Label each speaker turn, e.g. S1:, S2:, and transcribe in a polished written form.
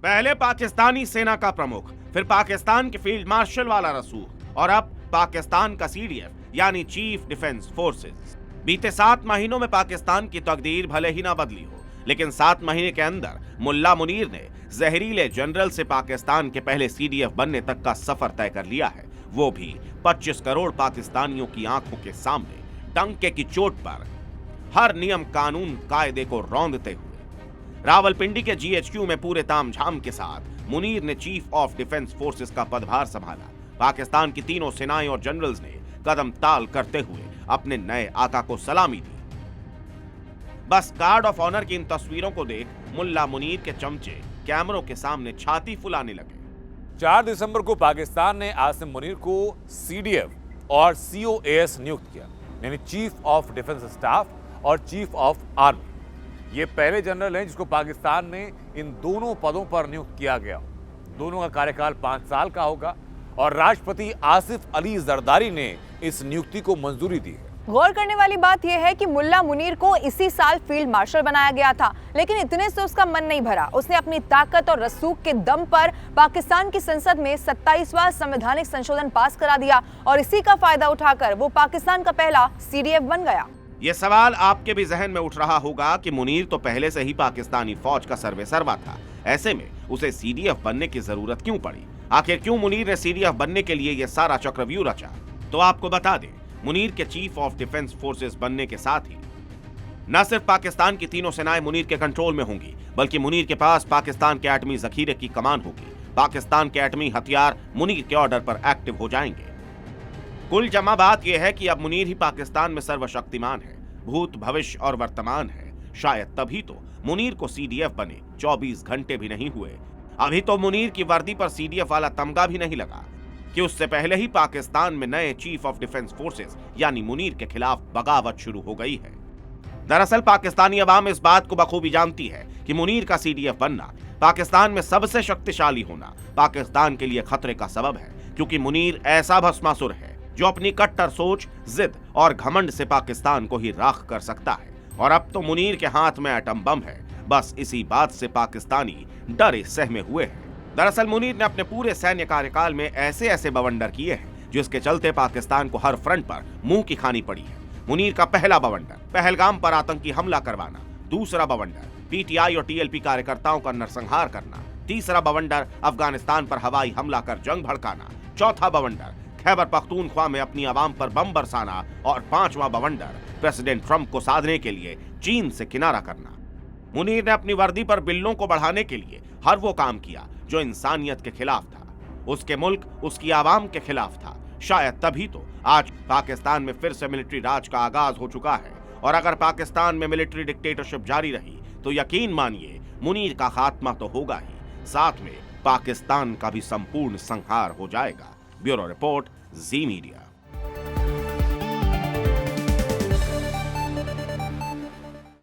S1: पहले पाकिस्तानी सेना का प्रमुख, फिर पाकिस्तान के फील्ड मार्शल वाला रसूख और अब पाकिस्तान का सीडीएफ यानी चीफ डिफेंस फोर्सेस। बीते 7 महीनों में पाकिस्तान की तकदीर भले ही ना बदली हो, लेकिन 7 महीने के अंदर मुल्ला मुनीर ने जहरीले जनरल से पाकिस्तान के पहले सीडीएफ बनने तक का सफर तय कर लिया है, वो भी 25 करोड़ पाकिस्तानियों की आंखों के सामने, डंके की चोट पर, हर नियम कानून कायदे को रौंदते हुए। रावलपिंडी के जीएचक्यू में पूरे तामझाम के साथ मुनीर ने चीफ ऑफ डिफेंस फोर्सेस का पदभार संभाला। पाकिस्तान की तीनों सेनाएं और जनरल्स ने कदम ताल करते हुए अपने नए आका को सलामी दी। बस गार्ड ऑफ ऑनर की इन तस्वीरों को देख मुल्ला मुनीर के चमचे कैमरों के सामने छाती फुलाने लगे।
S2: 4 दिसंबर को पाकिस्तान ने आसिम मुनीर को सीडीएफ और सीओएस नियुक्त किया, यानी चीफ ऑफ डिफेंस स्टाफ और चीफ ऑफ आर्मी। ये पहले जनरल हैं जिसको पाकिस्तान में इन दोनों पदों पर नियुक्त किया गया। दोनों का कार्यकाल 5 साल का होगा और राष्ट्रपति आसिफ अली जरदारी ने इस नियुक्ति को मंजूरी दी है।
S3: गौर करने वाली बात यह है कि मुल्ला मुनीर को इसी साल फील्ड मार्शल बनाया गया था, लेकिन इतने से उसका मन नहीं भरा। उसने अपनी ताकत और रसूख के दम पर पाकिस्तान की संसद में 27वां संवैधानिक संशोधन पास करा दिया और इसी का फायदा उठाकर वो पाकिस्तान का पहला सीडीएफ बन गया।
S1: ये सवाल आपके भी जहन में उठ रहा होगा कि मुनीर तो पहले से ही पाकिस्तानी फौज का सर्वेसर्वा था, ऐसे में उसे सीडीएफ बनने की जरूरत क्यों पड़ी? आखिर क्यों मुनीर ने सीडीएफ बनने के लिए यह सारा चक्रव्यूह रचा? तो आपको बता दें, मुनीर के चीफ ऑफ डिफेंस फोर्सेस बनने के साथ ही न सिर्फ पाकिस्तान की तीनों सेनाएं मुनीर के कंट्रोल में होंगी, बल्कि मुनीर के पास पाकिस्तान के एटमी जखीरे की कमान होगी। पाकिस्तान के एटमी हथियार मुनीर के ऑर्डर पर एक्टिव हो जाएंगे। कुल जमा बात यह है कि अब मुनीर ही पाकिस्तान में सर्वशक्तिमान है, भूत भविष्य और वर्तमान है। शायद तभी तो मुनीर को सीडीएफ बने 24 घंटे भी नहीं हुए, अभी तो मुनीर की वर्दी पर सीडीएफ वाला तमगा भी नहीं लगा कि उससे पहले ही पाकिस्तान में नए चीफ ऑफ डिफेंस फोर्सेस यानी मुनीर के खिलाफ बगावत शुरू हो गई है। दरअसल पाकिस्तानी अवाम इस बात को बखूबी जानती है कि मुनीर का सीडीएफ बनना, पाकिस्तान में सबसे शक्तिशाली होना पाकिस्तान के लिए खतरे का सबब है, क्योंकि मुनीर ऐसा भस्मासुर है जो अपनी कट्टर सोच, जिद और घमंड से पाकिस्तान को ही राख कर सकता है। और अब तो मुनीर के हाथ में एटम बम है, बस इसी बात से पाकिस्तानी डरे सहमे हुए हैं। दरअसल मुनीर ने अपने पूरे सैन्य कार्यकाल में ऐसे ऐसे बवंडर किए हैं जिसके चलते पाकिस्तान को हर फ्रंट पर मुंह की खानी पड़ी है। मुनीर का पहला बवंडर पहलगाम पर आतंकी हमला करवाना, दूसरा बवंडर पीटीआई और टीएलपी कार्यकर्ताओं का नरसंहार करना, तीसरा बवंडर अफगानिस्तान पर हवाई हमला कर जंग भड़काना, चौथा बवंडर खैबर पख्तूनख्वा में अपनी आवाम पर बम बरसाना और 5वां बवंडर प्रेसिडेंट ट्रंप को साधने के लिए चीन से किनारा करना। मुनीर ने अपनी वर्दी पर बिल्लों को बढ़ाने के लिए हर वो काम किया जो इंसानियत के खिलाफ था, उसके मुल्क, उसकी आवाम के खिलाफ था। शायद तभी तो आज पाकिस्तान में फिर से मिलिट्री राज का आगाज हो चुका है, और अगर पाकिस्तान में मिलिट्री डिक्टेटरशिप जारी रही तो यकीन मानिए मुनीर का खात्मा तो होगा ही, साथ में पाकिस्तान का भी संपूर्ण संहार हो जाएगा। ब्यूरो रिपोर्ट, जी मीडिया।